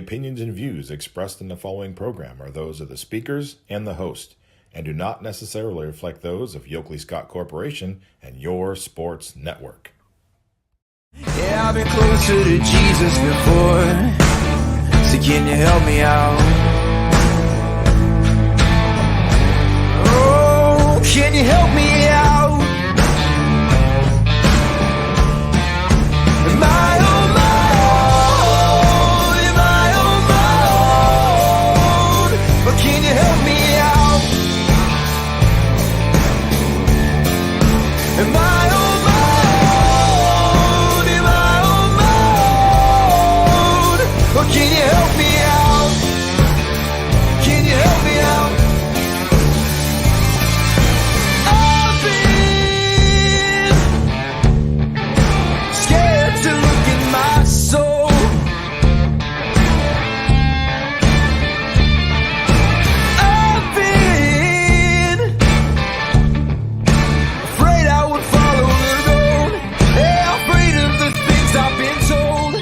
opinions and views expressed in the following program are those of the speakers and the host, and do not necessarily reflect those of Yoakley Scott Corporation and your sports network. Yeah, I've been closer to Jesus before, so can you help me out? Oh, can you help me out? Am I on my own? Am I on my own? But can you help me out? Am I on my own? Am I on my own? But can you help me out? Can you help me out? I've been scared to look in my soul. I've been afraid I would follow the road. Yeah, afraid of the things I've been told.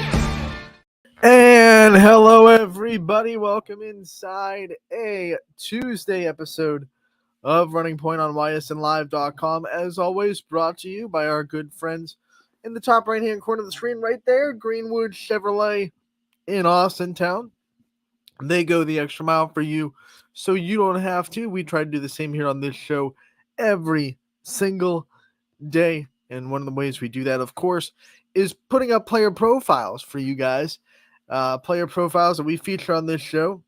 And hello, everybody. Welcome inside a Tuesday episode of Running Point on YSNLive.com. As always, brought to you by our good friends in the top right-hand corner of the screen right there, Greenwood Chevrolet in Austintown. They go the extra mile for you, so you don't have to. We try to do the same here on this show every single day. And one of the ways we do that, of course, is putting up player profiles for you guys. Player profiles that we feature on this show.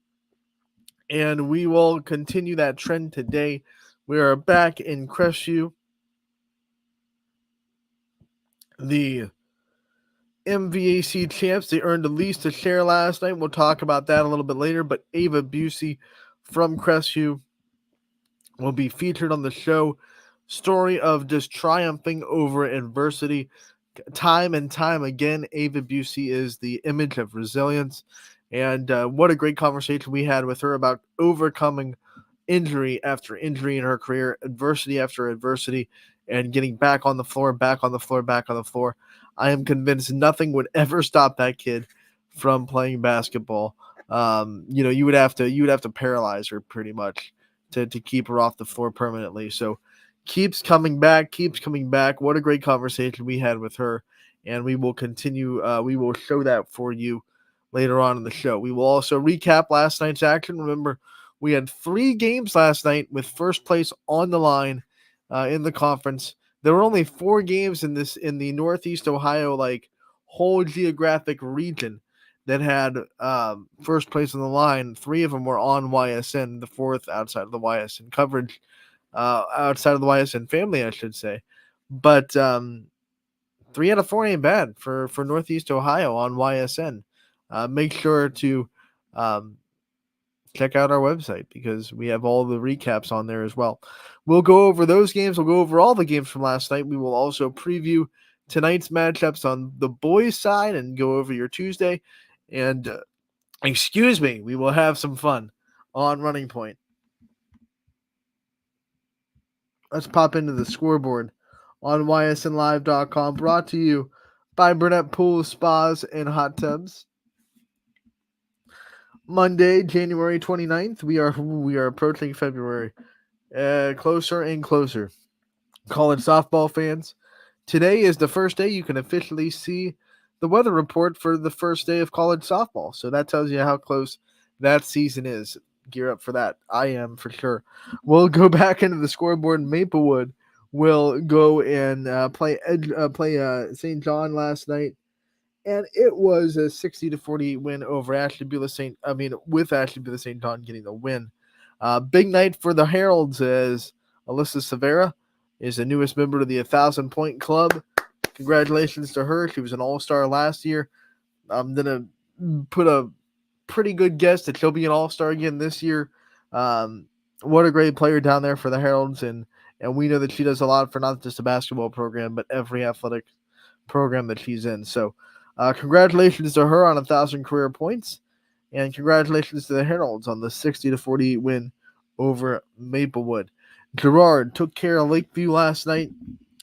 And we will continue that trend today. We are back in Crestview. The MVAC champs, they earned the least to share last night. We'll talk about that a little bit later. But Ava Busey from Crestview will be featured on the show. Story of just triumphing over adversity. Time and time again, Ava Busey is the image of resilience. And what a great conversation we had with her about overcoming injury after injury in her career, adversity after adversity, and getting back on the floor, back on the floor, back on the floor. I am convinced nothing would ever stop that kid from playing basketball. You would have to paralyze her pretty much to keep her off the floor permanently. So keeps coming back. What a great conversation we had with her, and we will continue. We will show that for you later on in the show. We will also recap last night's action. Remember, we had 3 games last night with first place on the line in the conference. There were only 4 games in the Northeast Ohio whole geographic region that had first place on the line. 3 of them were on YSN, the 4th outside of the YSN coverage, outside of the YSN family, I should say. But 3 out of 4 ain't bad for Northeast Ohio on YSN. Make sure to check out our website because we have all the recaps on there as well. We'll go over those games. We'll go over all the games from last night. We will also preview tonight's matchups on the boys' side and go over your Tuesday. And, we will have some fun on Running Point. Let's pop into the scoreboard on YSNLive.com, brought to you by Burnett Pools, Spas, and Hot Tubs. Monday, January 29th. We are approaching February. Closer and closer. College softball fans, today is the first day you can officially see the weather report for the first day of college softball. So that tells you how close that season is. Gear up for that. I am for sure. We'll go back into the scoreboard. Maplewood will go and play St. John last night. And it was a 60-40 win over with Ashley Beulah St. John getting the win. Big night for the Heralds as Alyssa Severa is the newest member of the 1,000-point club. Congratulations to her. She was an all-star last year. I'm going to put a pretty good guess that she'll be an all-star again this year. What a great player down there for the Heralds. And we know that she does a lot for not just a basketball program, but every athletic program that she's in. So congratulations to her on 1,000 career points, and congratulations to the Heralds on the 60-40 win over Maplewood. Girard took care of Lakeview last night,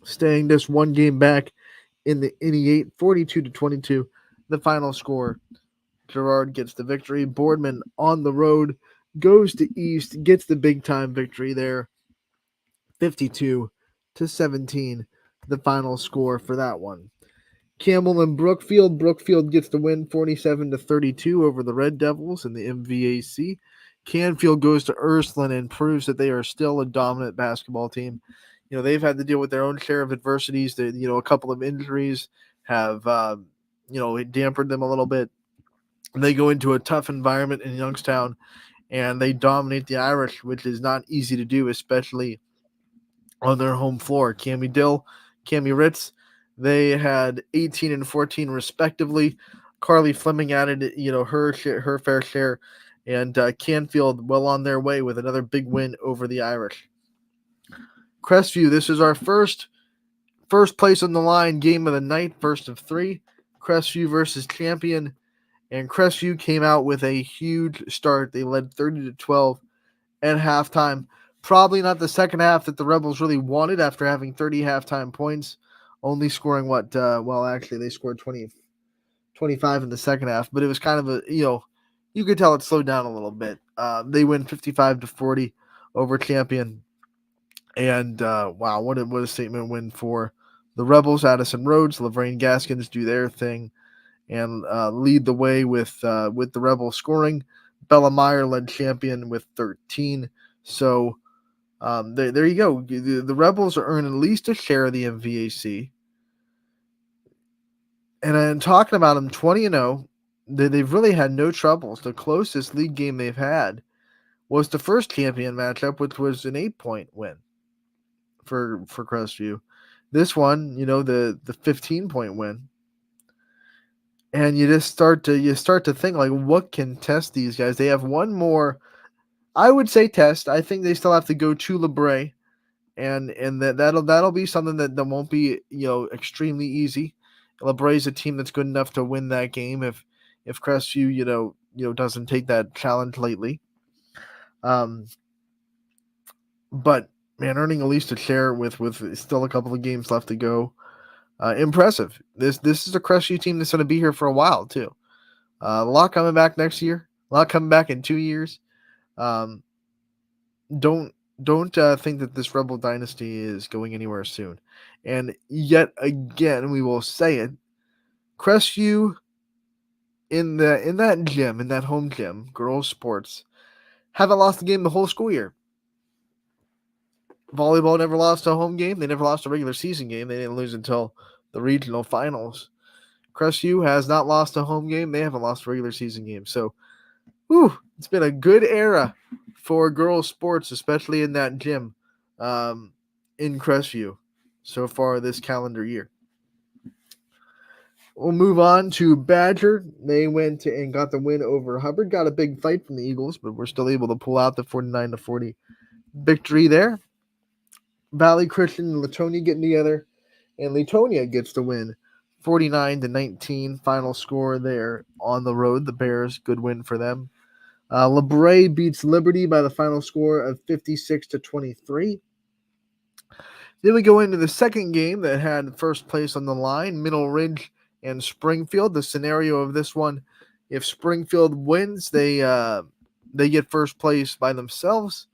staying just one game back in the 8, 42-22, the final score Gerard gets the victory. Boardman on the road goes to East, gets the big time victory there. 52-17, the final score for that one. Campbell and Brookfield. Brookfield gets the win 47-32 over the Red Devils in the MVAC. Canfield goes to Ursuline and proves that they are still a dominant basketball team. You know, they've had to deal with their own share of adversities. That, you know, a couple of injuries have, it dampened them a little bit. They go into a tough environment in Youngstown and they dominate the Irish, which is not easy to do, especially on their home floor. Cami Dill, Cami Ritz, they had 18 and 14 respectively. Carly Fleming added, her fair share, and Canfield well on their way with another big win over the Irish. Crestview, this is our first place on the line game of the night, first of three. Crestview versus Champion, and Crestview came out with a huge start. They led 30-12 at halftime. Probably not the second half that the Rebels really wanted after having 30 halftime points, only scoring actually they scored 25 in the second half, but it was kind of you could tell it slowed down a little bit. They win 55-40 over Champion. And wow, what a statement win for the Rebels. Addison Rhodes, Laverne Gaskins do their thing and lead the way with the Rebels scoring. Bella Meyer led Champion with 13. So there you go. The Rebels are earning at least a share of the MVAC. And I'm talking about them 20-0. They've really had no troubles. The closest league game they've had was the first Champion matchup, which was an 8-point win for Crestview. This one, the 15-point win. And you just start to think, like, what can test these guys? They have one more, I would say, test. I think they still have to go to LeBray, and that'll be something that won't be extremely easy. LeBray is a team that's good enough to win that game if Crestview doesn't take that challenge lately. But man, earning at least a share with still a couple of games left to go. Impressive. This is a Crestview team that's going to be here for a while too. A lot coming back next year. A lot coming back in 2 years. Don't think that this Rebel dynasty is going anywhere soon. And yet again, we will say it. Crestview in that home gym, girls sports, haven't lost a game the whole school year. Volleyball never lost a home game. They never lost a regular season game. They didn't lose until the regional finals. Crestview has not lost a home game. They haven't lost a regular season game. So, it's been a good era for girls sports, especially in that gym in Crestview so far this calendar year. We'll move on to Badger. They went and got the win over Hubbard. Got a big fight from the Eagles, but we're still able to pull out the 49-40 victory there. Valley Christian and Latonia getting together, and Latonia gets the win 49-19. Final score there on the road. The Bears, good win for them. LeBray beats Liberty by the final score of 56-23. Then we go into the second game that had first place on the line, Middle Ridge and Springfield. The scenario of this one, if Springfield wins, they get first place by themselves.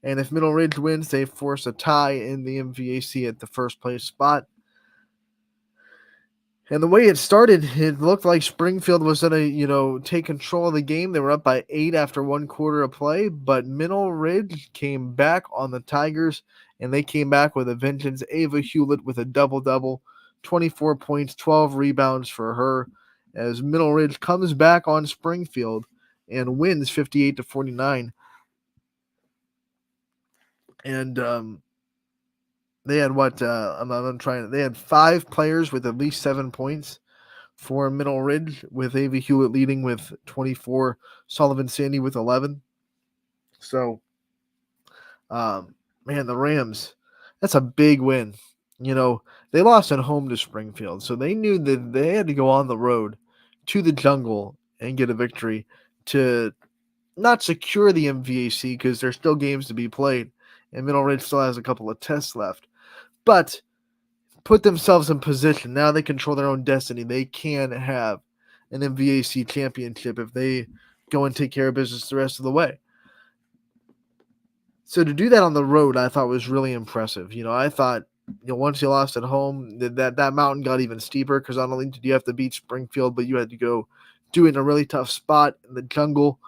And if Middle Ridge wins, they force a tie in the MVAC at the first place spot. And the way it started, it looked like Springfield was going to, take control of the game. They were up by 8 after 1 quarter of play, but Middle Ridge came back on the Tigers, and they came back with a vengeance. Ava Hewlett with a double-double, 24 points, 12 rebounds for her, as Middle Ridge comes back on Springfield and wins 58-49. And they had they had 5 players with at least 7 points for Middle Ridge, with Ava Hewlett leading with 24, Sullivan Sandy with 11. So, the Rams, that's a big win. They lost at home to Springfield, so they knew that they had to go on the road to the Jungle and get a victory to not secure the MVAC, because there's still games to be played, and Middle Ridge still has a couple of tests left, but put themselves in position. Now they control their own destiny. They can have an MVAC championship if they go and take care of business the rest of the way. So to do that on the road, I thought was really impressive. I thought, once you lost at home, that mountain got even steeper because not only did you have to beat Springfield, but you had to go do it in a really tough spot in the jungle.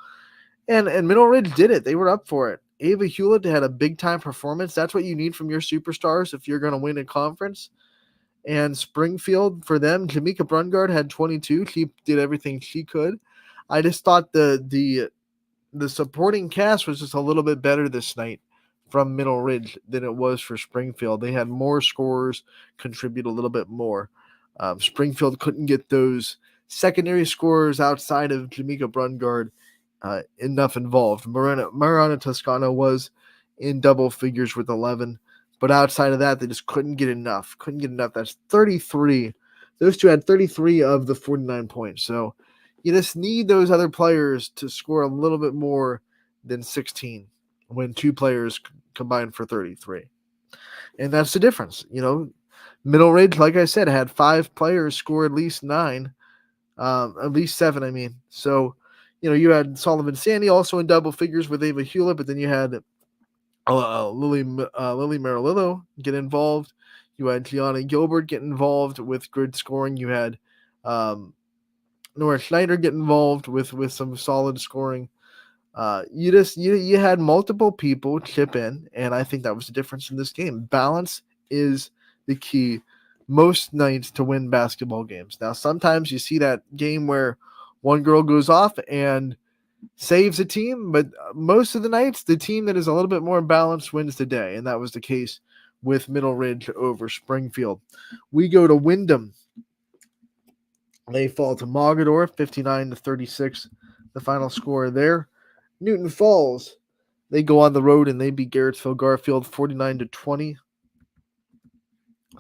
And Middle Ridge did it. They were up for it. Ava Hewlett had a big-time performance. That's what you need from your superstars if you're going to win a conference. And Springfield, for them, Jamaica Brungard had 22. She did everything she could. I just thought the supporting cast was just a little bit better this night from Middle Ridge than it was for Springfield. They had more scorers contribute a little bit more. Springfield couldn't get those secondary scorers outside of Jamaica Brungard enough involved. Mariana Toscano was in double figures with 11, but outside of that, they just couldn't get enough. That's 33. Those two had 33 of the 49 points. So you just need those other players to score a little bit more than 16 when two players combined for 33. And that's the difference. Middle Ridge, like I said, had 5 players score at least 9, at least 7, I mean. So, you had Sullivan Sandy also in double figures with Ava Hewlett, but then you had Lily Marilillo get involved. You had Gianna Gilbert get involved with grid scoring. You had Nora Schneider get involved with some solid scoring. You had multiple people chip in, and I think that was the difference in this game. Balance is the key most nights to win basketball games. Now, sometimes you see that game where one girl goes off and saves a team, but most of the nights, the team that is a little bit more balanced wins the day, and that was the case with Middle Ridge over Springfield. We go to Wyndham. They fall to Mogador, 59-36, the final score there. Newton Falls, they go on the road and they beat Garrettsville Garfield 49-20.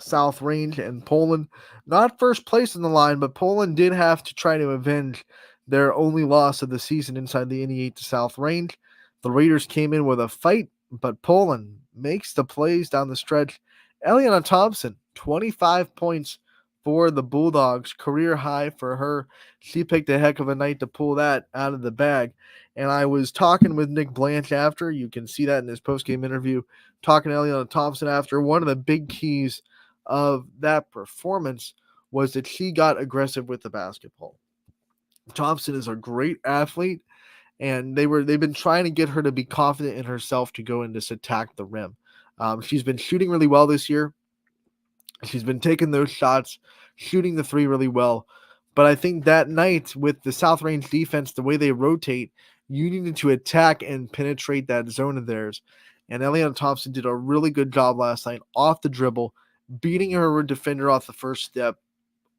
South Range and Poland, not first place in the line, but Poland did have to try to avenge their only loss of the season inside the NE8 to South Range. The Raiders came in with a fight, but Poland makes the plays down the stretch. Eliana Thompson, 25 points for the Bulldogs, career high for her. She picked a heck of a night to pull that out of the bag. And I was talking with Nick Blanche after. You can see that in his post-game interview. Talking to Eliana Thompson after. One of the big keys of that performance was that she got aggressive with the basketball. Thompson is a great athlete, and they've been trying to get her to be confident in herself to go and just attack the rim. She's been shooting really well this year. She's been taking those shots, shooting the three really well. But I think that night with the South Range defense, the way they rotate, you needed to attack and penetrate that zone of theirs. And Eliana Thompson did a really good job last night off the dribble, beating her defender off the first step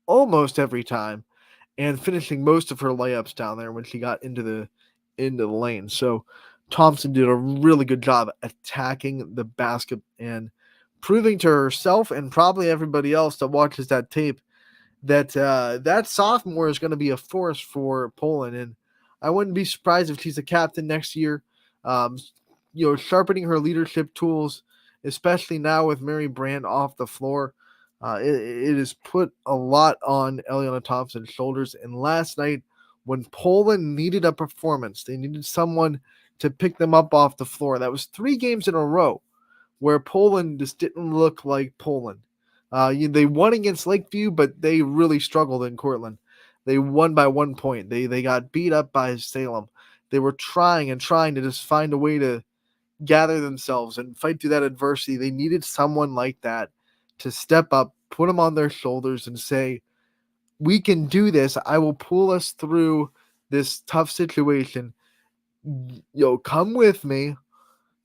almost every time, and finishing most of her layups down there when she got into the lane. So Thompson did a really good job attacking the basket and proving to herself and probably everybody else that watches that tape that that sophomore is going to be a force for Poland. And I wouldn't be surprised if she's a captain next year. Sharpening her leadership tools, especially now with Mary Brand off the floor. It has put a lot on Eliana Thompson's shoulders. And last night, when Poland needed a performance, they needed someone to pick them up off the floor. That was 3 games in a row where Poland just didn't look like Poland. They won against Lakeview, but they really struggled in Cortland. They won by 1 point. They got beat up by Salem. They were trying to just find a way to gather themselves and fight through that adversity. They needed someone like that to step up, put them on their shoulders and say, we can do this. I will pull us through this tough situation. Come with me,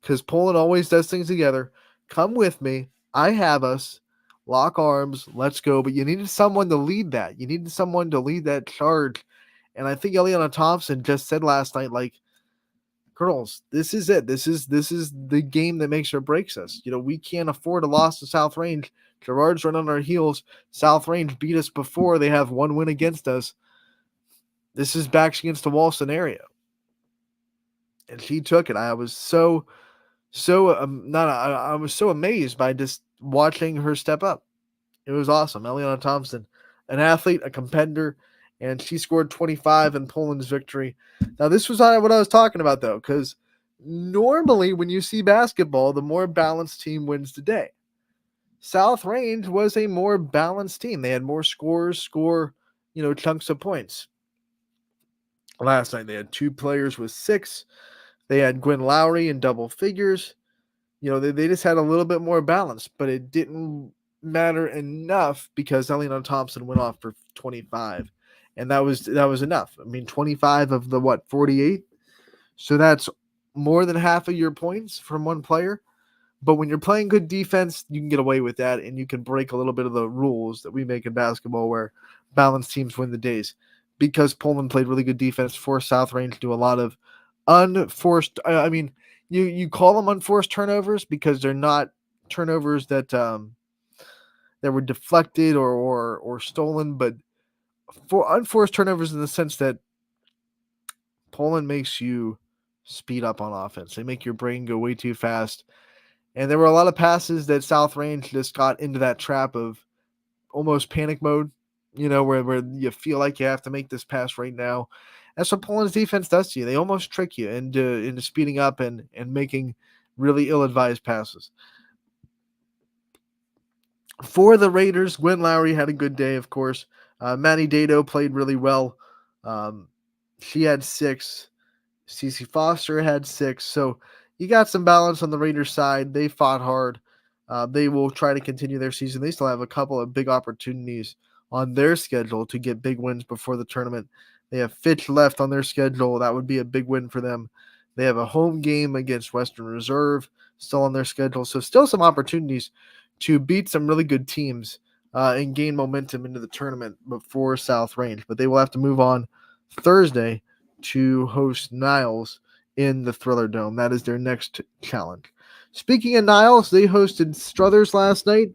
because Poland always does things together. Come with me. I have us. Lock arms. Let's go. But you needed someone to lead that. You needed someone to lead that charge. And I think Eliana Thompson just said last night, like, girls, this is it. This is the game that makes or breaks us. We can't afford a loss to South Range. Gerard's run on our heels. South Range beat us before. They have 1 win against us. This is backs against the wall scenario. And she took it. I was so amazed by just watching her step up. It was awesome. Eliana Thompson, an athlete, a competitor, and she scored 25 in Poland's victory. Now, this was not what I was talking about, though, because normally when you see basketball, the more balanced team wins the day. South Range was a more balanced team. They had more scorers score, chunks of points. Last night, they had 2 players with 6. They had Gwen Lowry in double figures. They just had a little bit more balance, but it didn't matter enough because Elena Thompson went off for 25, and that was enough. I mean, 25 of the 48, so that's more than half of your points from one player. But when you're playing good defense, you can get away with that, and you can break a little bit of the rules that we make in basketball where balanced teams win the days. Because Poland played really good defense, forced South Range to do a lot of unforced. You call them unforced turnovers because they're not turnovers that were deflected or stolen, but for unforced turnovers in the sense that Poland makes you speed up on offense. They make your brain go way too fast. And there were a lot of passes that South Range just got into that trap of almost panic mode, where you feel like you have to make this pass right now. That's what Poland's defense does to you. They almost trick you into speeding up and making really ill-advised passes. For the Raiders, Gwen Lowry had a good day, of course. Maddie Dado played really well. She had 6. Cece Foster had 6. So you got some balance on the Raiders side. They fought hard. They will try to continue their season. They still have a couple of big opportunities on their schedule to get big wins before the tournament. They have Fitch left on their schedule. That would be a big win for them. They have a home game against Western Reserve still on their schedule. So still some opportunities to beat some really good teams and gain momentum into the tournament before South Range. But they will have to move on Thursday to host Niles in the Thriller Dome. That is their next challenge. Speaking of Niles, they hosted Struthers last night,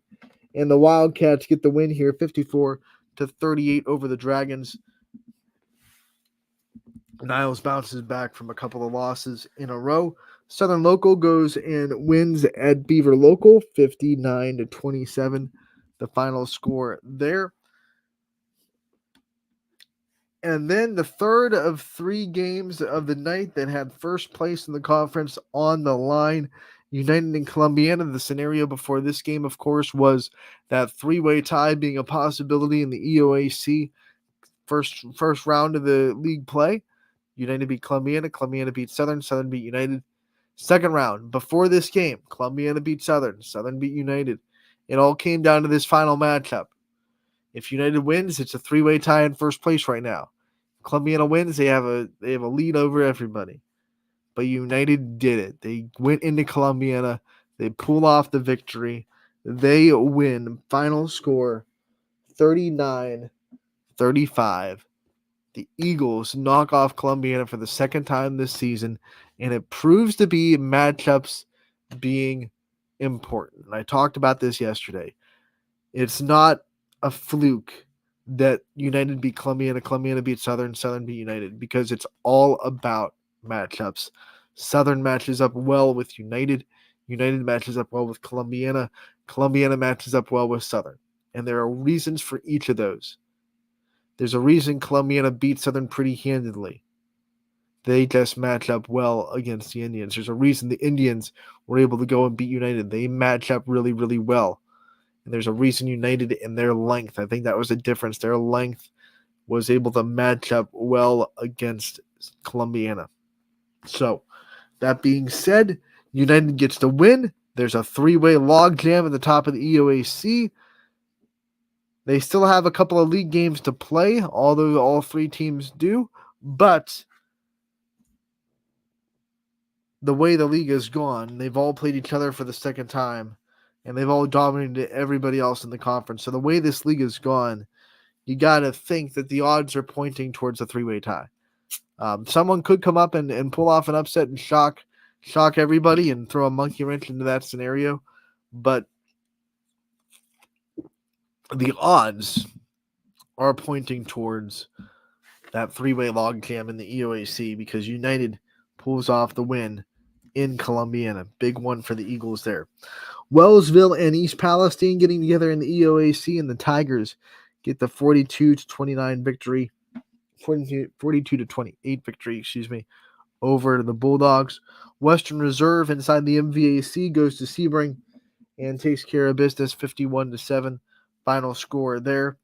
and the Wildcats get the win here, 54-38 over the Dragons. Niles bounces back from a couple of losses in a row. Southern Local goes and wins at Beaver Local, 59-27, the final score there. And then the third of 3 games of the night that had first place in the conference on the line, United and Columbiana. The scenario before this game, of course, was that 3-way tie being a possibility in the EOAC first round of the league play. United beat Columbiana. Columbiana beat Southern. Southern beat United. Second round, before this game, Columbiana beat Southern. Southern beat United. It all came down to this final matchup. If United wins, it's a 3-way tie in first place right now. Columbiana wins, they have a lead over everybody. But United did it. They went into Columbiana. They pull off the victory. They win. Final score 39-35. The Eagles knock off Columbiana for the second time this season, and it proves to be matchups being important. And I talked about this yesterday. It's not a fluke that United beat Columbiana, Columbiana beat Southern, Southern beat United, because it's all about matchups. Southern matches up well with United. United matches up well with Columbiana. Columbiana matches up well with Southern. And there are reasons for each of those. There's a reason Columbiana beat Southern pretty handedly. They just match up well against the Indians. There's a reason the Indians were able to go and beat United. They match up really, really well. And there's a reason United in their length. I think that was the difference. Their length was able to match up well against Columbiana. So, that being said, United gets the win. There's a 3-way logjam at the top of the EOAC. They still have a couple of league games to play, although all 3 teams do. But the way the league has gone, they've all played each other for the second time, and they've all dominated everybody else in the conference. So the way this league has gone, you got to think that the odds are pointing towards a 3-way tie. Someone could come up and pull off an upset and shock everybody and throw a monkey wrench into that scenario. But the odds are pointing towards that 3-way logjam in the EOAC because United pulls off the win in Columbiana. Big one for the Eagles there. Wellsville and East Palestine getting together in the EOAC, and the Tigers get the 42-29 victory 42-28 victory, over the Bulldogs. Western Reserve inside the MVAC goes to Sebring and takes care of business 51-7. Final score there.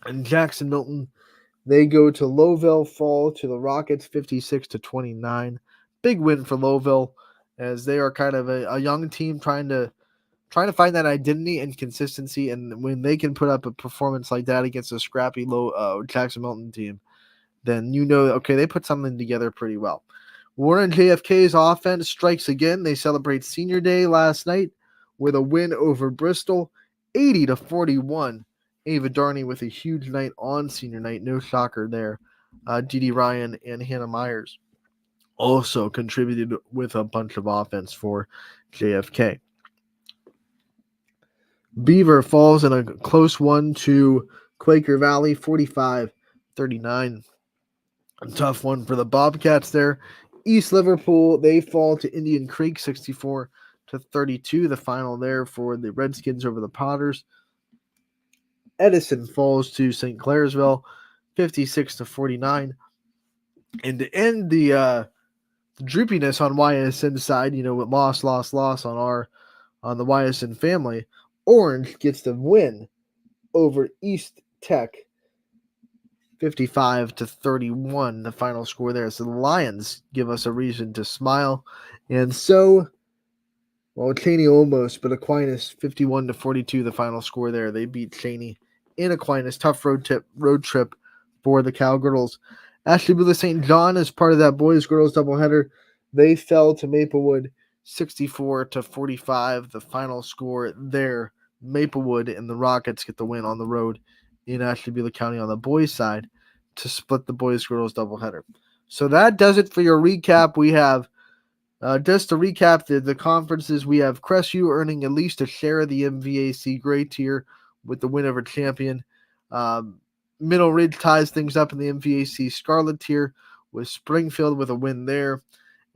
And Jackson Milton, they go to Lowville, fall to the Rockets 56-29. Big win for Lowville, as they are kind of a young team trying to find that identity and consistency. And when they can put up a performance like that against a scrappy Jackson Milton team, then okay, they put something together pretty well. Warren JFK's offense strikes again. They celebrate Senior Day last night with a win over Bristol, 80-41. Ava Darney with a huge night on Senior Night. No shocker there. Dee Ryan and Hannah Myers also contributed with a bunch of offense for JFK. Beaver falls in a close one to Quaker Valley, 45-39. A tough one for the Bobcats there. East Liverpool, they fall to Indian Creek, 64-32. The final there for the Redskins over the Potters. Edison falls to St. Clairsville, 56-49. And to end the droopiness on YSN side, with loss on the YSN family, Orange gets the win over East Tech, 55-31, the final score there. So the Lions give us a reason to smile. And so, Cheney almost, but Aquinas 51-42, the final score there. They beat Cheney in Aquinas. Tough road trip for the Cowgirls. Ashtabula St. John is part of that boys-girls doubleheader. They fell to Maplewood 64-45, the final score there. Maplewood and the Rockets get the win on the road in Ashtabula County on the boys' side to split the boys-girls doubleheader. So that does it for your recap. We have, just to recap the conferences, we have Crestview earning at least a share of the MVAC gray tier with the win over Champion. Middle Ridge ties things up in the MVAC Scarlet tier with Springfield with a win there.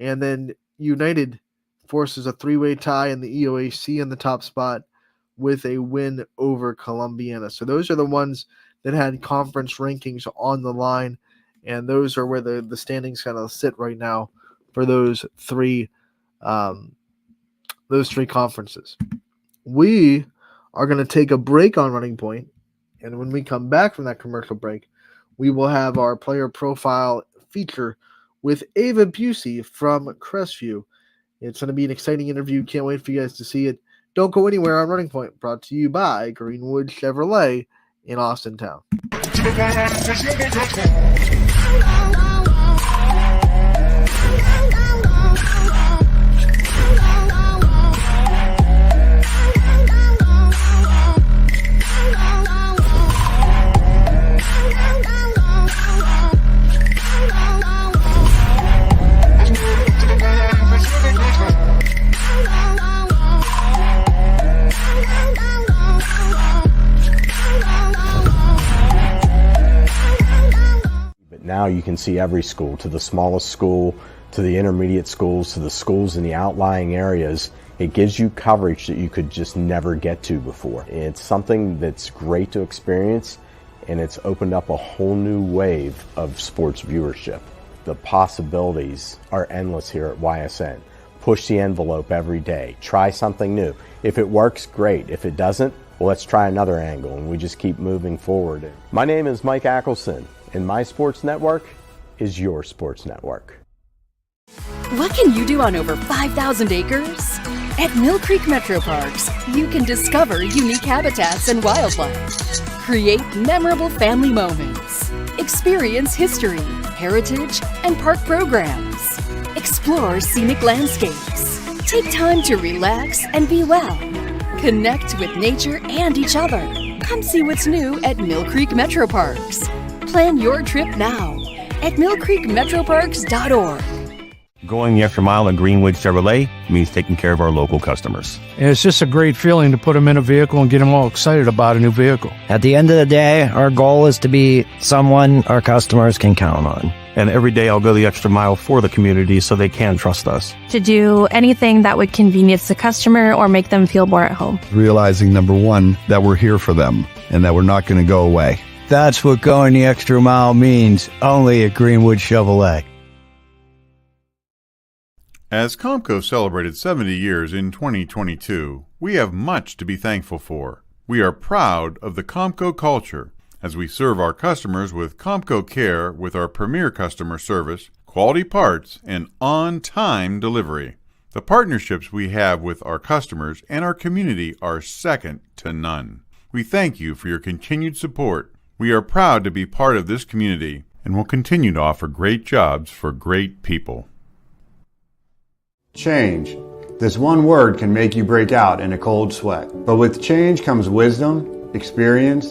And then United forces a three-way tie in the EOAC in the top spot with a win over Columbiana. So those are the ones that had conference rankings on the line, and those are where the standings kind of sit right now for those three conferences. We are going to take a break on Running Point, and when we come back from that commercial break, we will have our player profile feature with Ava Busey from Crestview. It's going to be an exciting interview. Can't wait for you guys to see it. Don't go anywhere on Running Point, brought to you by Greenwood Chevrolet in Austintown. Now you can see every school, to the smallest school, to the intermediate schools, to the schools in the outlying areas. It gives you coverage that you could just never get to before. It's something that's great to experience, and it's opened up a whole new wave of sports viewership. The possibilities are endless here at YSN. Push the envelope every day. Try something new. If it works, great. If it doesn't, well, let's try another angle, and we just keep moving forward. My name is Mike Ackelson, and my sports network is your sports network. What can you do on over 5,000 acres? At Mill Creek Metro Parks, you can discover unique habitats and wildlife, create memorable family moments, experience history, heritage, and park programs, explore scenic landscapes, take time to relax and be well, connect with nature and each other. Come see what's new at Mill Creek Metro Parks. Plan your trip now at millcreekmetroparks.org. Going the extra mile at Greenwood Chevrolet means taking care of our local customers. And it's just a great feeling to put them in a vehicle and get them all excited about a new vehicle. At the end of the day, our goal is to be someone our customers can count on. And every day I'll go the extra mile for the community so they can trust us. To do anything that would convenience the customer or make them feel more at home. Realizing, number one, that we're here for them and that we're not going to go away. That's what going the extra mile means, only at Greenwood Chevrolet. As Comco celebrated 70 years in 2022, we have much to be thankful for. We are proud of the Comco culture as we serve our customers with Comco Care with our premier customer service, quality parts, and on-time delivery. The partnerships we have with our customers and our community are second to none. We thank you for your continued support. We are proud to be part of this community and will continue to offer great jobs for great people. Change. This one word can make you break out in a cold sweat. But with change comes wisdom, experience,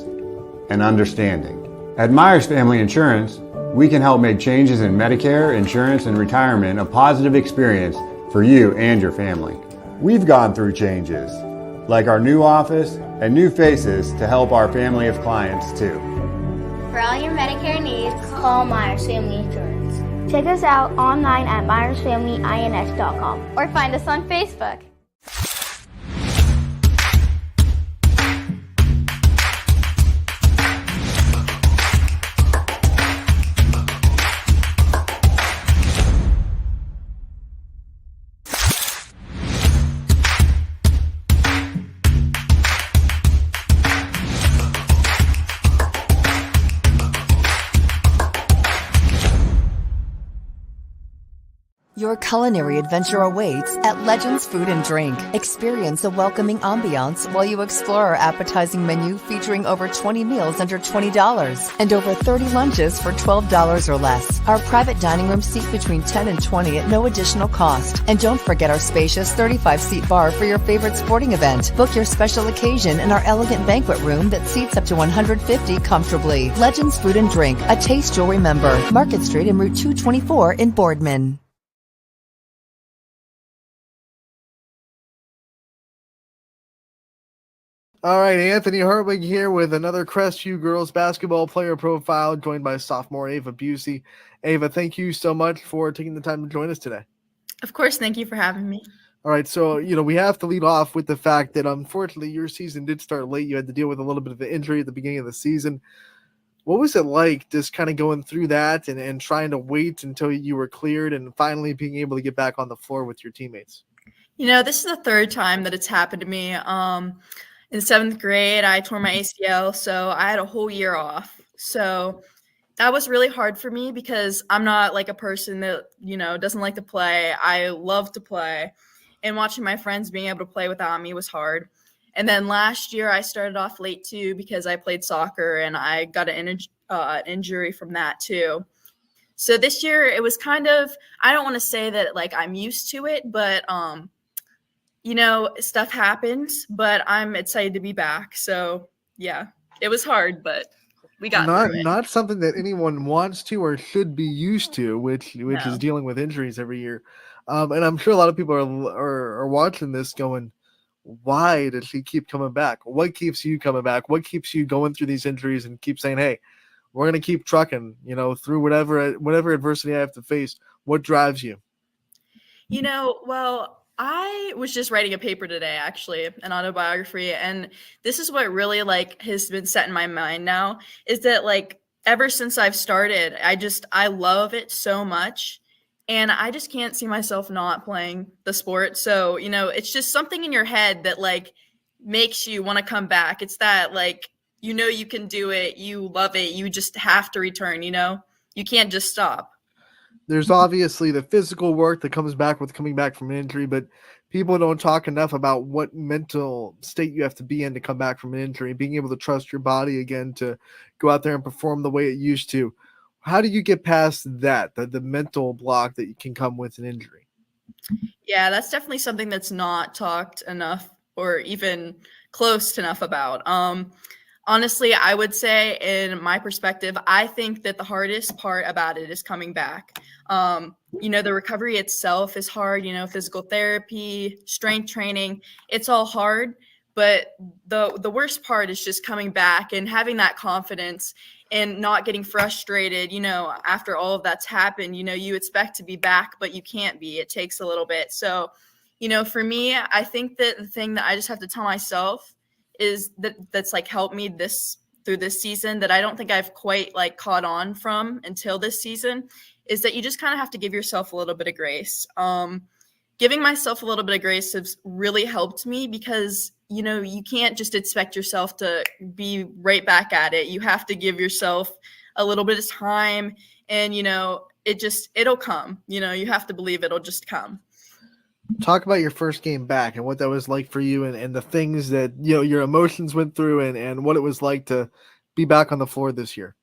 and understanding. At Myers Family Insurance, we can help make changes in Medicare, insurance, and retirement a positive experience for you and your family. We've gone through changes, like our new office and new faces to help our family of clients too. For all your Medicare needs, call Myers Family Insurance. Check us out online at myersfamilyins.com or find us on Facebook. Your culinary adventure awaits at Legends Food and Drink. Experience a welcoming ambiance while you explore our appetizing menu featuring over 20 meals under $20 and over 30 lunches for $12 or less. Our private dining room seat between 10 and 20 at no additional cost. And don't forget our spacious 35-seat bar for your favorite sporting event. Book your special occasion in our elegant banquet room that seats up to 150 comfortably. Legends Food and Drink, a taste you'll remember. Market Street and Route 224 in Boardman. All right, Anthony Herwig here with another Crestview girls basketball player profile, joined by sophomore Ava Busey. Ava, thank you so much for taking the time to join us today. Of course, thank you for having me. All right, so, we have to lead off with the fact that, unfortunately, your season did start late. You had to deal with a little bit of an injury at the beginning of the season. What was it like just kind of going through that and trying to wait until you were cleared and finally being able to get back on the floor with your teammates? This is the third time that it's happened to me. In 7th grade, I tore my ACL, so I had a whole year off. So that was really hard for me because I'm not like a person that, doesn't like to play. I love to play. And watching my friends being able to play without me was hard. And then last year, I started off late too because I played soccer and I got an injury from that too. So this year, it was kind of, I don't want to say that like I'm used to it, but stuff happens, but I'm excited to be back. So, yeah, it was hard, but we got through it. Not something that anyone wants to or should be used to, which No. is dealing with injuries every year. And I'm sure a lot of people are watching this going, why does she keep coming back? What keeps you coming back? What keeps you going through these injuries and keep saying, hey, we're going to keep trucking, through whatever adversity I have to face? What drives you? Well, I was just writing a paper today, actually, an autobiography, and this is what really has been set in my mind now is that ever since I've started, I love it so much, and I just can't see myself not playing the sport. So, it's just something in your head that makes you want to come back. It's that you can do it, you love it, you just have to return, you can't just stop. There's obviously the physical work that comes back with coming back from an injury, but people don't talk enough about what mental state you have to be in to come back from an injury, being able to trust your body again to go out there and perform the way it used to. How do you get past that, the mental block that can come with an injury? Yeah, that's definitely something that's not talked enough or even close enough about. Honestly, I would say in my perspective, I think that the hardest part about it is coming back. The recovery itself is hard, physical therapy, strength training, it's all hard. But the worst part is just coming back and having that confidence and not getting frustrated, after all of that's happened. You expect to be back, but you can't be. It takes a little bit. So, for me, I think that the thing that I just have to tell myself is that's helped me this through this season that I don't think I've quite like caught on from until this season is that you just kind of have to give yourself a little bit of grace. Giving myself a little bit of grace has really helped me because, you know, you can't just expect yourself to be right back at it. You have to give yourself a little bit of time and, you know, it'll come. You know, you have to believe it'll just come. Talk about your first game back and what that was like for you and the things that, you know, your emotions went through and what it was like to be back on the floor this year.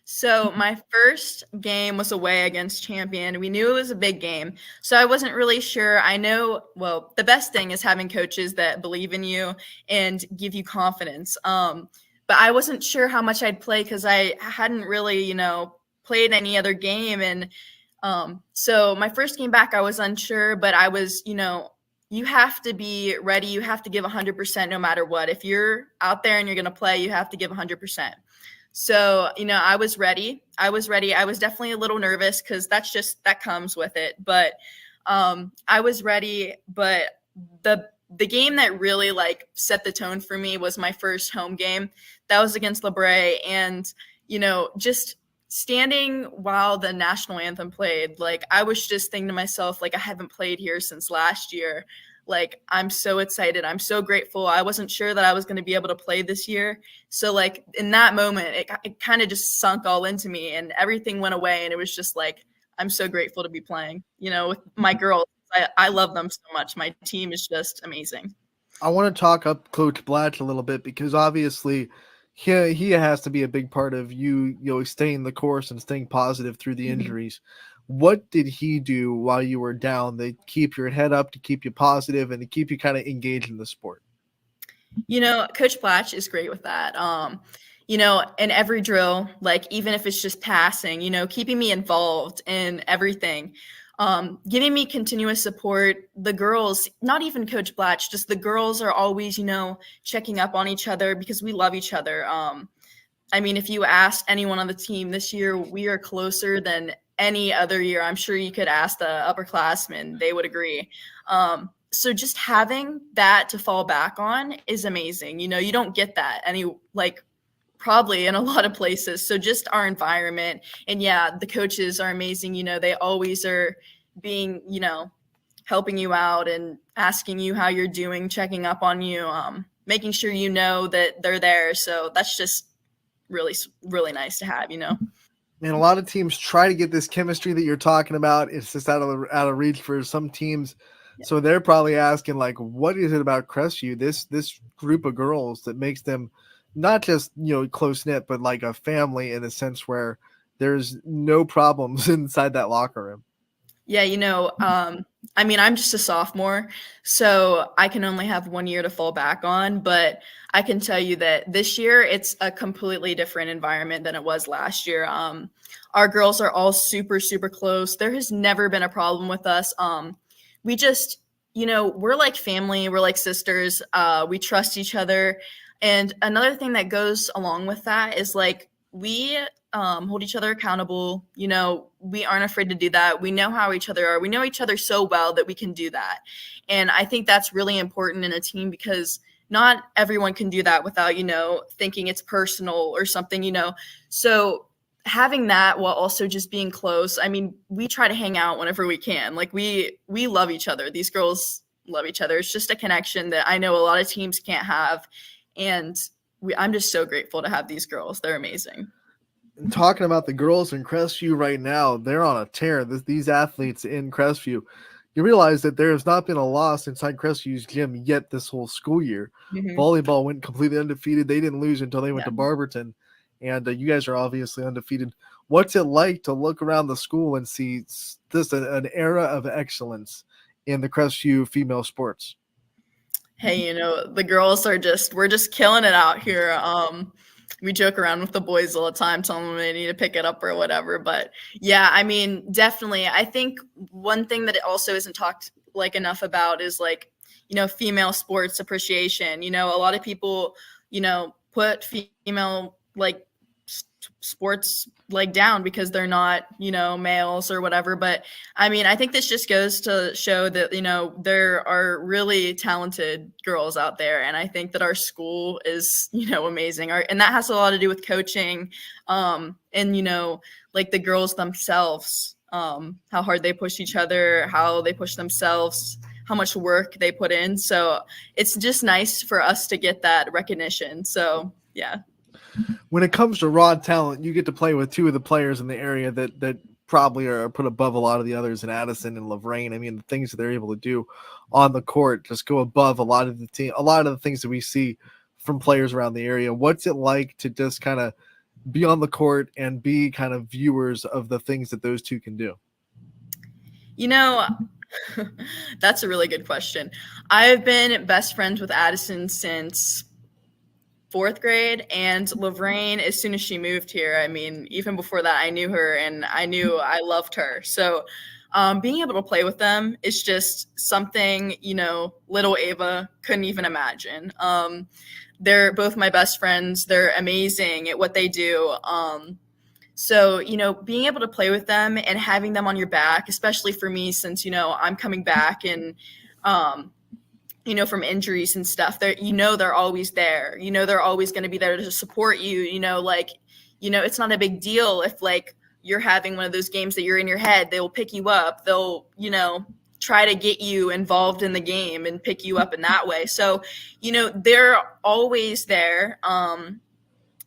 So my first game was away against Champion. We knew it was a big game, so I wasn't really sure. I know, well, the best thing is having coaches that believe in you and give you confidence. But I wasn't sure how much I'd play because I hadn't really, you know, played any other game. And so my first game back, I was unsure, but I was, you know, you have to be ready. You have to give 100% no matter what. If you're out there and you're going to play, you have to give 100%. So, you know, I was ready. I was definitely a little nervous because that comes with it. But I was ready. But the game that really like set the tone for me was my first home game. That was against LeBray. And, you know, just standing while the national anthem played, like I was just thinking to myself, like, I haven't played here since last year. Like, I'm so excited. I'm so grateful. I wasn't sure that I was going to be able to play this year. So like in that moment, it kind of just sunk all into me and everything went away. And it was just like, I'm so grateful to be playing, you know, with my girls. I love them so much. My team is just amazing. I want to talk up Coach Blatch a little bit because obviously he has to be a big part of you know, staying the course and staying positive through the injuries. What did he do while you were down to keep your head up, to keep you positive, and to keep you kind of engaged in the sport? You know, Coach Blatch is great with that. You know, in every drill, like even if it's just passing, you know, keeping me involved in everything, giving me continuous support. The girls, not even Coach Blatch, just the girls are always, you know, checking up on each other because we love each other. I mean, if you asked anyone on the team this year, we are closer than any other year. I'm sure you could ask the upperclassmen, they would agree. So just having that to fall back on is amazing. You know, you don't get that probably in a lot of places. So just our environment, and yeah, the coaches are amazing. You know, they always are being, you know, helping you out and asking you how you're doing, checking up on you, making sure you know that they're there. So that's just really, really nice to have, you know. And a lot of teams try to get this chemistry that you're talking about. It's just out of reach for some teams. Yeah. So they're probably asking, like, what is it about Crestview, this group of girls that makes them not just, you know, close knit, but like a family in a sense where there's no problems inside that locker room? Yeah, you know, I mean, I'm just a sophomore, so I can only have 1 year to fall back on, but I can tell you that this year it's a completely different environment than it was last year. Our girls are all super, super close. There has never been a problem with us. We just, you know, we're like family, we're like sisters. We trust each other. And another thing that goes along with that is like we hold each other accountable. You know, we aren't afraid to do that. We know how each other are. We know each other so well that we can do that. And I think that's really important in a team because not everyone can do that without, you know, thinking it's personal or something, you know. So having that while also just being close. I mean, we try to hang out whenever we can. Like we love each other. These girls love each other. It's just a connection that I know a lot of teams can't have. And I'm just so grateful to have these girls. They're amazing. And talking about the girls in Crestview right now, they're on a tear. These athletes in Crestview, you realize that there has not been a loss inside Crestview's gym yet this whole school year. Volleyball went completely undefeated. They didn't lose until they went to Barberton. And you guys are obviously undefeated. What's it like to look around the school and see this an era of excellence in the Crestview female sports? Hey, you know, the girls are we're just killing it out here. We joke around with the boys all the time, telling them they need to pick it up or whatever. But yeah, I mean, definitely. I think one thing that it also isn't talked like enough about is like, you know, female sports appreciation. You know, a lot of people, you know, put female like sports like down because they're not, males or whatever. But I mean, I think this just goes to show that, there are really talented girls out there. And I think that our school is, amazing. And that has a lot to do with coaching, and, like the girls themselves, how hard they push each other, how they push themselves, how much work they put in. So it's just nice for us to get that recognition. So yeah. When it comes to raw talent, you get to play with two of the players in the area that probably are put above a lot of the others in Addison and Lorraine. I mean, the things that they're able to do on the court just go above a lot of the things that we see from players around the area. What's it like to just kind of be on the court and be kind of viewers of the things that those two can do? That's a really good question. I've been best friends with Addison since 4th grade, and Lorraine, as soon as she moved here, I mean, even before that, I knew her and I knew I loved her. So being able to play with them is just something, little Ava couldn't even imagine. They're both my best friends. They're amazing at what they do. So, being able to play with them and having them on your back, especially for me, since, I'm coming back and, from injuries and stuff, they're always there. They're always going to be there to support you. It's not a big deal if like you're having one of those games that you're in your head. They will pick you up. They'll, try to get you involved in the game and pick you up in that way. So, they're always there.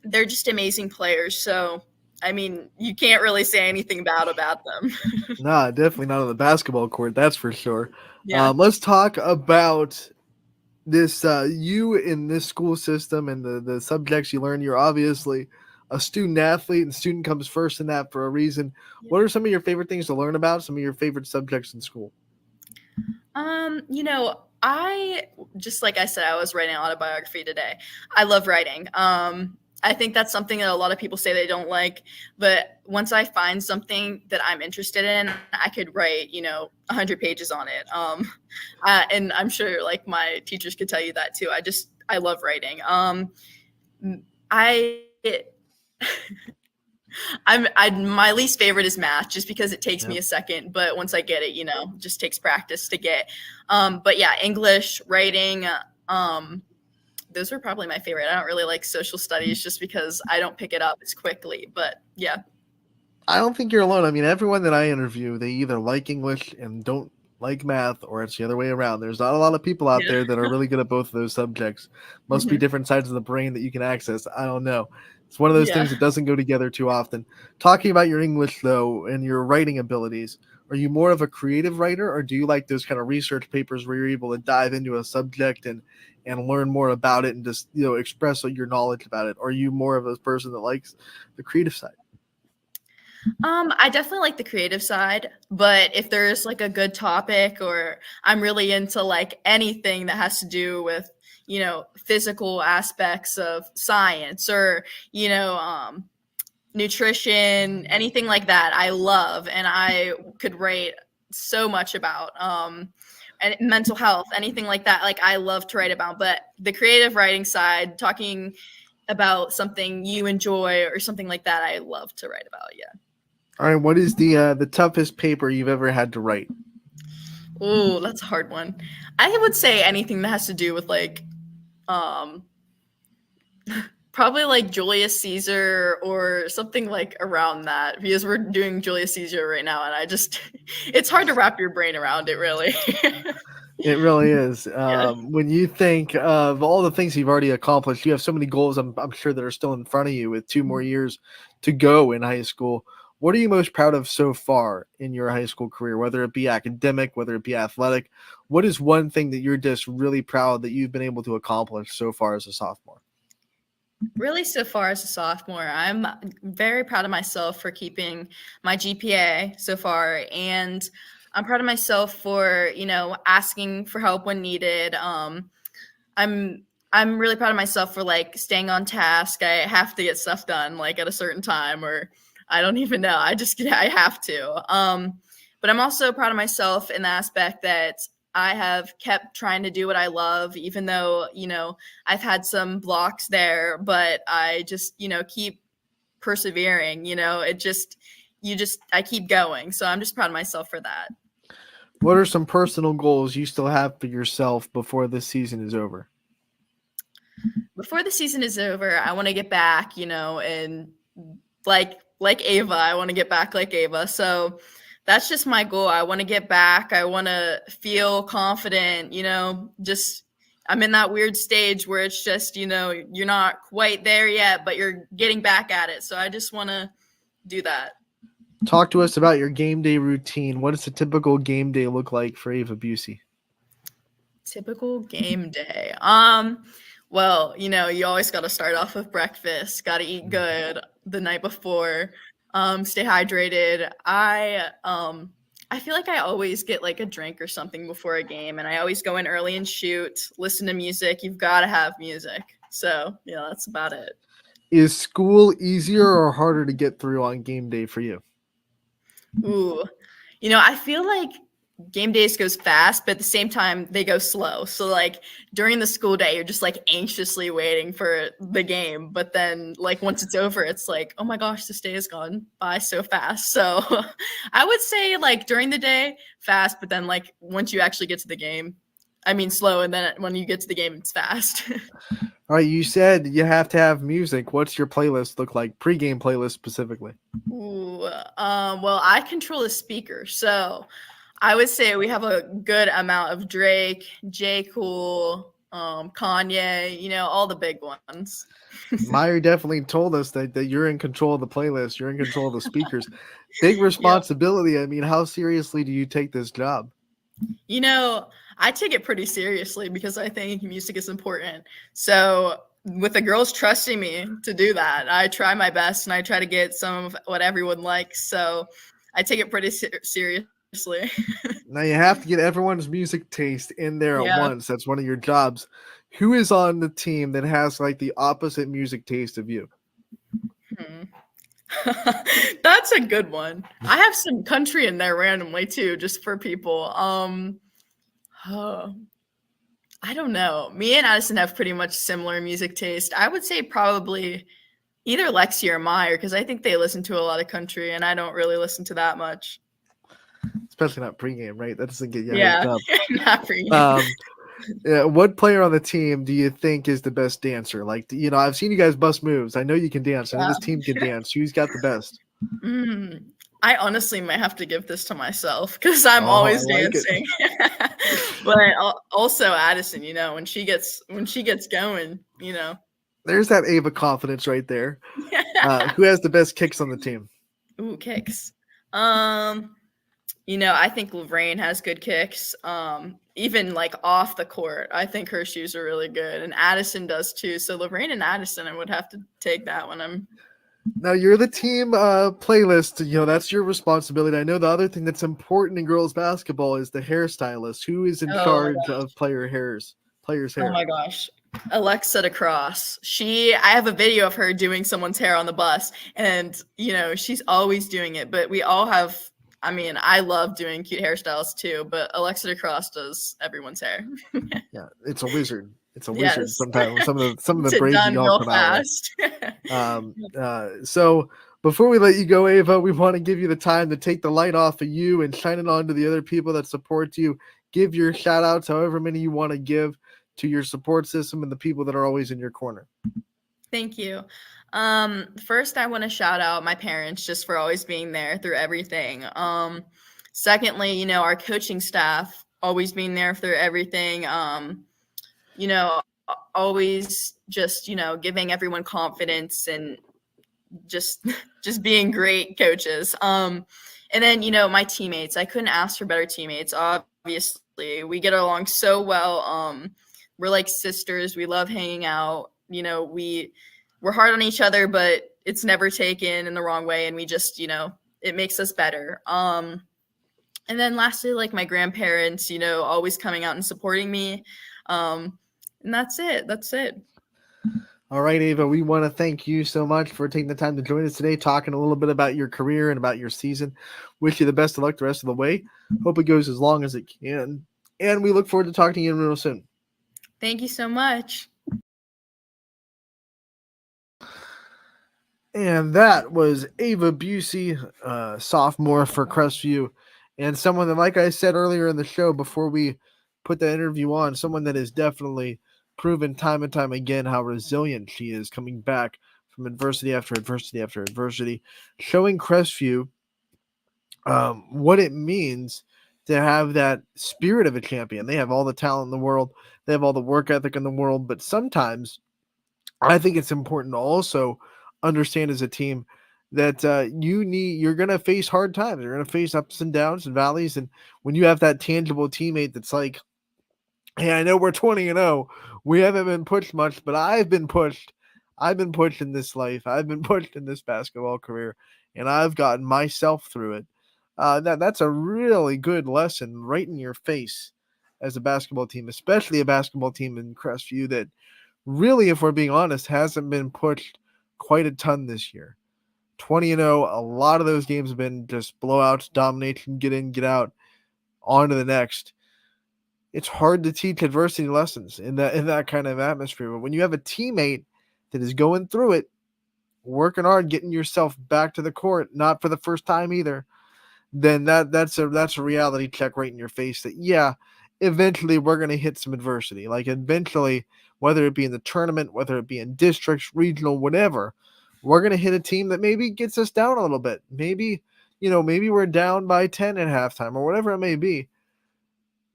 They're just amazing players. So, I mean, you can't really say anything bad about them. Nah, definitely not on the basketball court. That's for sure. Yeah. Let's talk about this, you in this school system and the subjects you learn. You're obviously a student athlete, and student comes first in that for a reason. Yeah. What are some of your favorite things to learn about? Some of your favorite subjects in school? I just, like I said, I was writing autobiography today. I love writing. I think that's something that a lot of people say they don't like, but once I find something that I'm interested in, I could write, 100 pages on it. And I'm sure like my teachers could tell you that too. I love writing. My least favorite is math, just because it takes me a second, but once I get it, just takes practice to get. But yeah, English, writing, those were probably my favorite. I don't really like social studies just because I don't pick it up as quickly, but yeah. I don't think you're alone. I mean, everyone that I interview, they either like English and don't like math, or it's the other way around. There's not a lot of people out there that are really good at both of those subjects. Must be different sides of the brain that you can access. I don't know. It's one of those things that doesn't go together too often. Talking about your English, though, and your writing abilities, are you more of a creative writer, or do you like those kind of research papers where you're able to dive into a subject and learn more about it and just, express your knowledge about it? Or are you more of a person that likes the creative side? I definitely like the creative side, but if there's like a good topic, or I'm really into like anything that has to do with, physical aspects of science, or, nutrition, anything like that, I love, and I could write so much about, and mental health, anything like that. Like I love to write about, but the creative writing side, talking about something you enjoy or something like that, I love to write about. Yeah. All right. What is the toughest paper you've ever had to write? Oh, that's a hard one. I would say anything that has to do with like, probably like Julius Caesar or something like around that, because we're doing Julius Caesar right now, and it's hard to wrap your brain around it, really. It really is. When you think of all the things you've already accomplished, you have so many goals, I'm sure, that are still in front of you with 2 more years to go in high school. What are you most proud of so far in your high school career, whether it be academic, whether it be athletic? What is one thing that you're just really proud that you've been able to accomplish so far as a sophomore? Really, so far as a sophomore, I'm very proud of myself for keeping my GPA so far, and I'm proud of myself for, asking for help when needed. I'm really proud of myself for like staying on task. I have to get stuff done like at a certain time, or I don't even know. I have to. But I'm also proud of myself in the aspect that I have kept trying to do what I love, even though, I've had some blocks there, but I just, keep persevering, I keep going. So I'm just proud of myself for that. What are some personal goals you still have for yourself before this season is over? Before the season is over, I want to get back, and like Ava, I want to get back like Ava. So that's just my goal. I want to get back. I want to feel confident, just I'm in that weird stage where it's just, you're not quite there yet, but you're getting back at it. So I just want to do that. Talk to us about your game day routine. What does a typical game day look like for Ava Busey? Typical game day. Well, you always got to start off with breakfast. Got to eat good the night before. Stay hydrated. I feel like I always get like a drink or something before a game, and I always go in early and shoot. Listen to music. You've got to have music. So yeah, that's about it. Is school easier or harder to get through on game day for you? Ooh, I feel like game days goes fast, but at the same time they go slow. So like during the school day, you're just like anxiously waiting for the game. But then like once it's over, it's like, oh my gosh, this day has gone by so fast. So I would say like during the day, fast, but then like once you actually get to the game, slow. And then when you get to the game, it's fast. All right, you said you have to have music. What's your playlist look like? Pre-game playlist specifically. Ooh, well, I control the speaker, so I would say we have a good amount of Drake, J. Cole, Kanye, all the big ones. Meyer definitely told us that you're in control of the playlist. You're in control of the speakers. Big responsibility. Yep. How seriously do you take this job? I take it pretty seriously because I think music is important. So with the girls trusting me to do that, I try my best and I try to get some of what everyone likes. So I take it pretty seriously. Now you have to get everyone's music taste in there at once. That's one of your jobs. Who is on the team that has like the opposite music taste of you? That's a good one. I have some country in there randomly too, just for people. I don't know. Me and Addison have pretty much similar music taste. I would say probably either Lexi or Meyer, because I think they listen to a lot of country and I don't really listen to that much. Especially not pregame, right? That doesn't get you hyped up. Not pregame. What player on the team do you think is the best dancer? Like, I've seen you guys bust moves. I know you can dance. I know this team can dance. Who's got the best? I honestly might have to give this to myself because I'm always dancing. But also Addison, when she gets going, There's that Ava confidence right there. Who has the best kicks on the team? Ooh, kicks. I think Lorraine has good kicks. Even like off the court, I think her shoes are really good, and Addison does too. So Lorraine and Addison, I would have to take that one. Now you're the team playlist. That's your responsibility. I know the other thing that's important in girls basketball is the hairstylist. Who is in charge of players' hair? Oh my gosh. Alexa DeCross. I have a video of her doing someone's hair on the bus, and she's always doing it. But we all have. I love doing cute hairstyles too, but Alexa DeCross does everyone's hair. Yeah, it's a wizard. It's a wizard. Sometimes some of the braids you all come out with. So before we let you go, Ava, we want to give you the time to take the light off of you and shine it on to the other people that support you. Give your shout outs, however many you want to give, to your support system and the people that are always in your corner. Thank you. First, I want to shout out my parents just for always being there through everything. Secondly, our coaching staff always being there through everything. Always just, giving everyone confidence and just being great coaches. And then, my teammates, I couldn't ask for better teammates. Obviously, we get along so well. We're like sisters. We love hanging out. We're hard on each other, but it's never taken in the wrong way. And we just, it makes us better. And then lastly, like my grandparents, always coming out and supporting me. And that's it. All right, Ava, we want to thank you so much for taking the time to join us today, talking a little bit about your career and about your season. Wish you the best of luck the rest of the way. Hope it goes as long as it can. And we look forward to talking to you real soon. Thank you so much. And that was Ava Busey, sophomore for Crestview, and someone that, like I said earlier in the show before we put the interview on, someone that has definitely proven time and time again how resilient she is, coming back from adversity after adversity after adversity, showing Crestview what it means to have that spirit of a champion. They have all the talent in the world, they have all the work ethic in the world, but sometimes I think it's important to also understand as a team that you're going to face hard times. You're going to face ups and downs and valleys. And when you have that tangible teammate that's like, hey, I know we're 20-0. We haven't been pushed much, but I've been pushed. I've been pushed in this life. I've been pushed in this basketball career, and I've gotten myself through it. That's a really good lesson right in your face as a basketball team, especially a basketball team in Crestview that really, if we're being honest, hasn't been pushed quite a ton this year. 20-0, a lot of those games have been just blowouts, domination, get in, get out, on to the next. It's hard to teach adversity lessons in that kind of atmosphere. But when you have a teammate that is going through it, working hard, getting yourself back to the court, not for the first time either, then that's a reality check right in your face that, yeah, eventually we're going to hit some adversity. Like eventually, whether it be in the tournament, whether it be in districts, regional, whatever, we're going to hit a team that maybe gets us down a little bit. Maybe we're down by 10 at halftime or whatever it may be.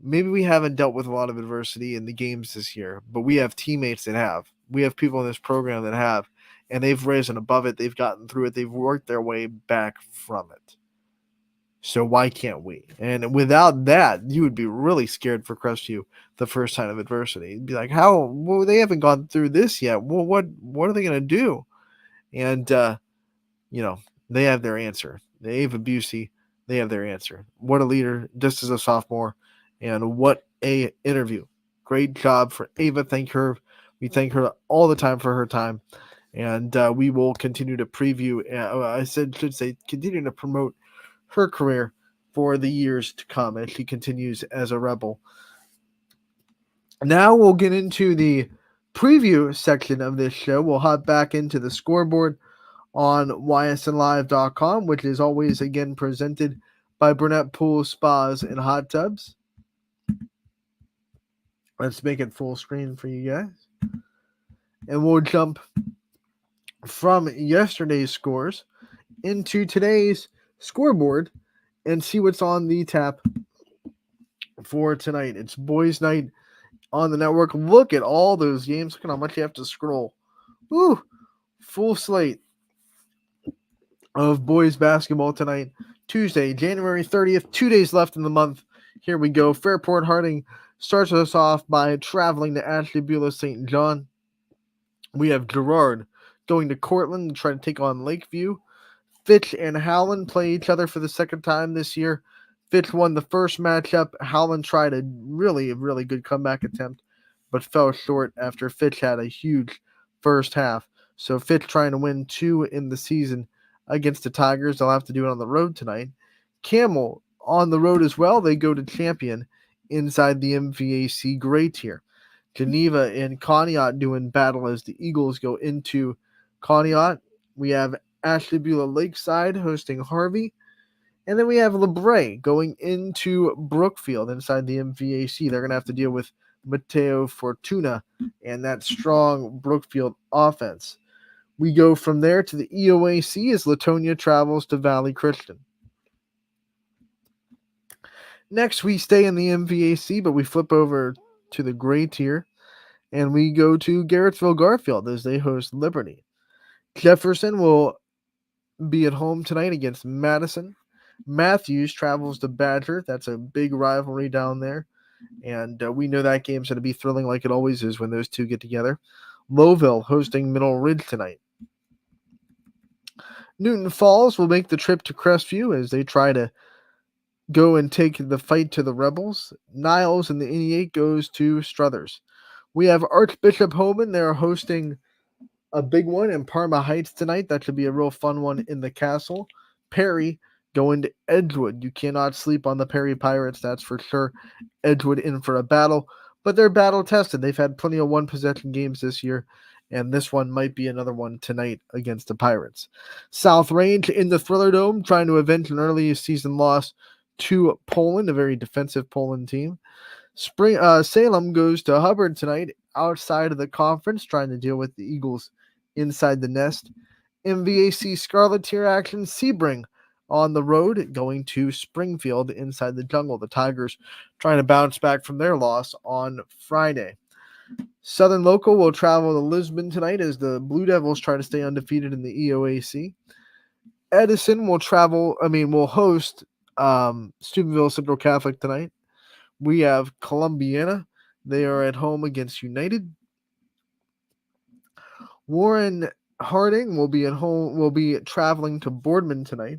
Maybe we haven't dealt with a lot of adversity in the games this year, but we have teammates that have. We have people in this program that have, and they've risen above it. They've gotten through it. They've worked their way back from it. So why can't we? And without that, you would be really scared for Crestview the first time of adversity. You'd be like, how? Well, they haven't gone through this yet. Well, what are they going to do? And, they have their answer. The Ava Busey, they have their answer. What a leader, just as a sophomore. And what a interview. Great job for Ava. We thank her all the time for her time. And we will continue to preview. Continue to promote her career for the years to come as she continues as a Rebel. Now we'll get into the preview section of this show. We'll hop back into the scoreboard on ysnlive.com, which is always again presented by Burnett Pool Spas and Hot Tubs. Let's make it full screen for you guys. And we'll jump from yesterday's scores into today's scoreboard and see what's on the tap for tonight. It's boys' night on the network. Look at all those games. Look at how much you have to scroll. Woo! Full slate of boys basketball tonight. Tuesday, January 30th. 2 days left in the month. Here we go. Fairport Harding starts us off by traveling to Ashtabula St. John. We have Girard going to Cortland to try to take on Lakeview. Fitch and Howland play each other for the second time this year. Fitch won the first matchup. Howland tried a really, really good comeback attempt, but fell short after Fitch had a huge first half. So Fitch trying to win 2 in the season against the Tigers. They'll have to do it on the road tonight. Camel on the road as well. They go to Champion inside the MVAC Gray Tier. Geneva and Conneaut doing battle as the Eagles go into Conneaut. We have Ashtabula Lakeside hosting Harvey. And then we have LeBray going into Brookfield inside the MVAC. They're going to have to deal with Mateo Fortuna and that strong Brookfield offense. We go from there to the EOAC as Latonia travels to Valley Christian. Next, we stay in the MVAC, but we flip over to the Gray Tier, and we go to Garrettsville Garfield as they host Liberty. Jefferson will be at home tonight against Madison. Matthews travels to Badger. That's a big rivalry down there, and we know that game's going to be thrilling like it always is when those two get together. Lowville hosting Middle Ridge tonight. Newton Falls will make the trip to Crestview as they try to go and take the fight to the Rebels. Niles in the NE8 goes to Struthers. We have Archbishop Homan. They're hosting a big one in Parma Heights tonight. That should be a real fun one in the castle. Perry going to Edgewood. You cannot sleep on the Perry Pirates, that's for sure. Edgewood in for a battle, but they're battle tested. They've had plenty of one possession games this year, and this one might be another one tonight against the Pirates. South Range in the Thriller Dome trying to avenge an early season loss to Poland, a very defensive Poland team. Salem goes to Hubbard tonight outside of the conference, trying to deal with the Eagles inside the nest. MVAC Scarlet Tier action, Sebring on the road going to Springfield inside the jungle. The Tigers trying to bounce back from their loss on Friday. Southern Local will travel to Lisbon tonight as the Blue Devils try to stay undefeated in the EOAC. Edison will host Steubenville Central Catholic tonight. We have Columbiana. They are at home against United. Warren Harding will be traveling to Boardman tonight.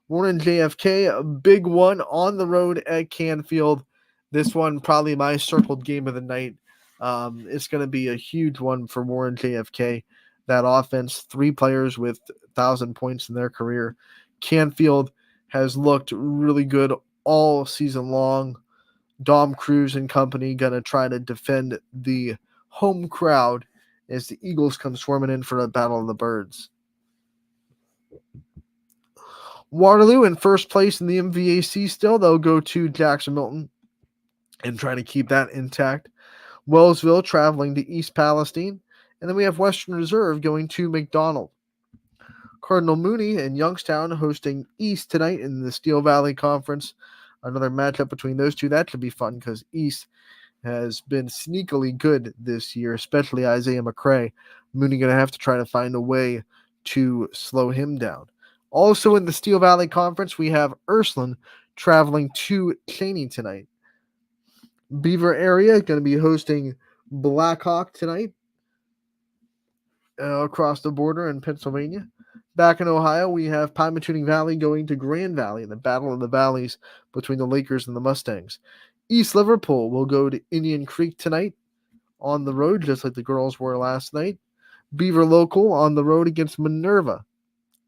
Warren JFK, a big one on the road at Canfield. This one probably my circled game of the night. It's going to be a huge one for Warren JFK. That offense, 3 players with 1,000 points in their career. Canfield has looked really good all season long. Dom Cruz and company going to try to defend the home crowd as the Eagles come swarming in for a Battle of the Birds. Waterloo in first place in the MVAC still. They'll go to Jackson Milton and try to keep that intact. Wellsville traveling to East Palestine. And then we have Western Reserve going to McDonald. Cardinal Mooney and Youngstown hosting East tonight in the Steel Valley Conference. Another matchup between those two. That should be fun because East has been sneakily good this year, especially Isaiah McCray. Mooney going to have to try to find a way to slow him down. Also in the Steel Valley Conference, we have Ursuline traveling to Cheney tonight. Beaver area going to be hosting Blackhawk tonight across the border in Pennsylvania. Back in Ohio, we have Pymatuning Valley going to Grand Valley in the Battle of the Valleys between the Lakers and the Mustangs. East Liverpool will go to Indian Creek tonight on the road, just like the girls were last night. Beaver Local on the road against Minerva.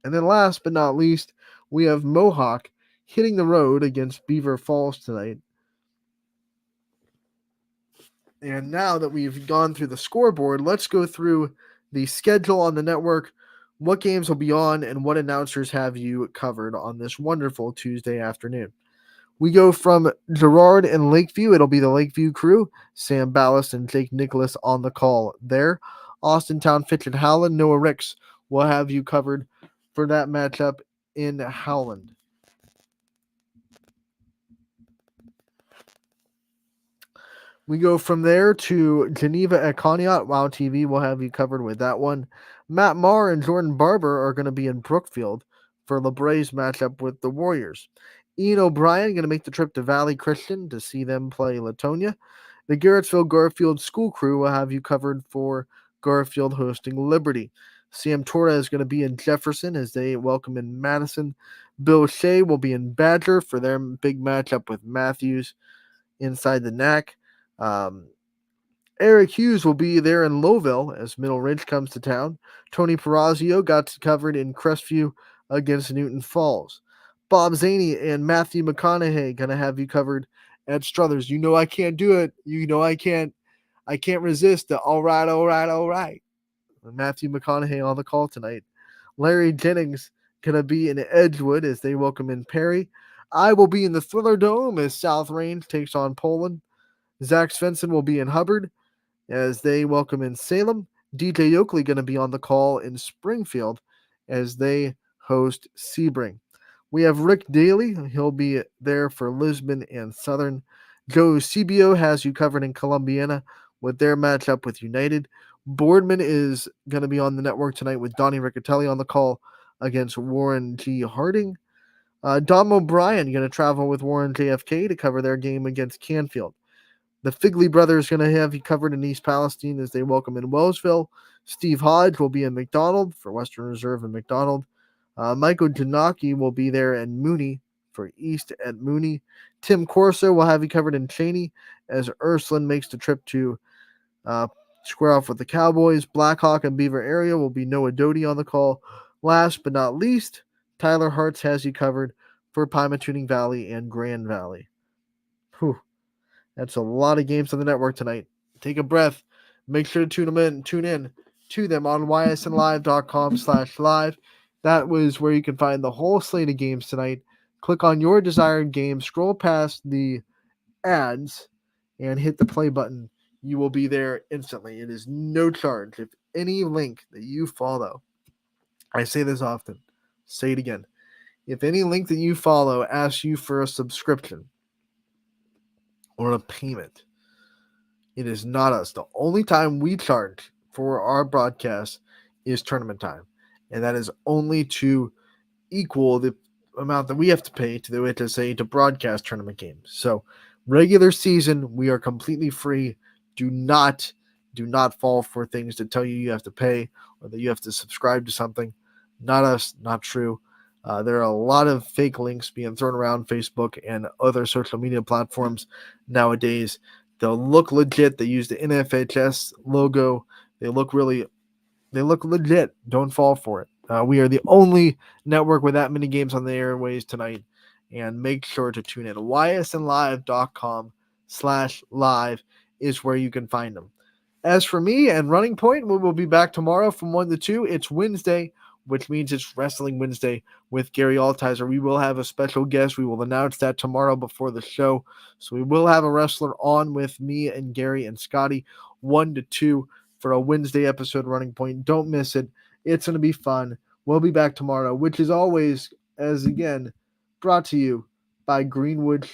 And then last but not least, we have Mohawk hitting the road against Beaver Falls tonight. And now that we've gone through the scoreboard, let's go through the schedule on the network, what games will be on, and what announcers have you covered on this wonderful Tuesday afternoon. We go from Girard and Lakeview. It'll be the Lakeview crew, Sam Ballast and Jake Nicholas on the call there. Austintown, Fitch, and Howland, Noah Ricks will have you covered for that matchup in Howland. We go from there to Geneva at Conneaut. Wow TV will have you covered with that one. Matt Marr and Jordan Barber are going to be in Brookfield for LeBray's matchup with the Warriors. Ian O'Brien going to make the trip to Valley Christian to see them play Latonia. The Garrettsville Garfield School Crew will have you covered for Garfield hosting Liberty. Sam Torres is going to be in Jefferson as they welcome in Madison. Bill Shea will be in Badger for their big matchup with Matthews inside the NAC. Eric Hughes will be there in Lowville as Middle Ridge comes to town. Tony Perazio got covered in Crestview against Newton Falls. Bob Zaney and Matthew McConaughey going to have you covered at Struthers. You know I can't do it. You know I can't resist the all right. Matthew McConaughey on the call tonight. Larry Jennings going to be in Edgewood as they welcome in Perry. I will be in the Thriller Dome as South Range takes on Poland. Zach Svensson will be in Hubbard as they welcome in Salem. DJ Oakley going to be on the call in Springfield as they host Sebring. We have Rick Daly. He'll be there for Lisbon and Southern. Joe CBO has you covered in Columbiana with their matchup with United. Boardman is going to be on the network tonight with Donnie Riccatelli on the call against Warren G. Harding. Dom O'Brien going to travel with Warren JFK to cover their game against Canfield. The Figley brothers going to have you covered in East Palestine as they welcome in Wellsville. Steve Hodge will be in McDonald for Western Reserve and McDonald. Michael Janaki will be there in Mooney for East at Mooney. Tim Corso will have you covered in Cheney as Ursuline makes the trip to square off with the Cowboys. Blackhawk and Beaver area will be Noah Doty on the call. Last but not least, Tyler Hartz has you covered for Pymatuning Valley and Grand Valley. Whew. That's a lot of games on the network tonight. Take a breath. Make sure to tune in to them on ysnlive.com/live. That was where you can find the whole slate of games tonight. Click on your desired game, scroll past the ads, and hit the play button. You will be there instantly. It is no charge. If any link that you follow, I say this often, say it again. If any link that you follow asks you for a subscription or a payment, it is not us. The only time we charge for our broadcast is tournament time, and that is only to equal the amount that we have to pay to the HSA to broadcast tournament games. So regular season, we are completely free. Do not fall for things that tell you you have to pay or that you have to subscribe to something. Not us, not true. There are a lot of fake links being thrown around Facebook and other social media platforms nowadays. They'll look legit. They use the NFHS logo. They look legit. Don't fall for it. We are the only network with that many games on the airways tonight. And make sure to tune in. ysnlive.com/live is where you can find them. As for me and Running Point, we will be back tomorrow from 1 to 2. It's Wednesday, which means it's Wrestling Wednesday with Gary Altizer. We will have a special guest. We will announce that tomorrow before the show. So we will have a wrestler on with me and Gary and Scotty 1 to 2 for a Wednesday episode of Running Point. Don't miss it. It's going to be fun. We'll be back tomorrow, which is always, as again, brought to you by Greenwood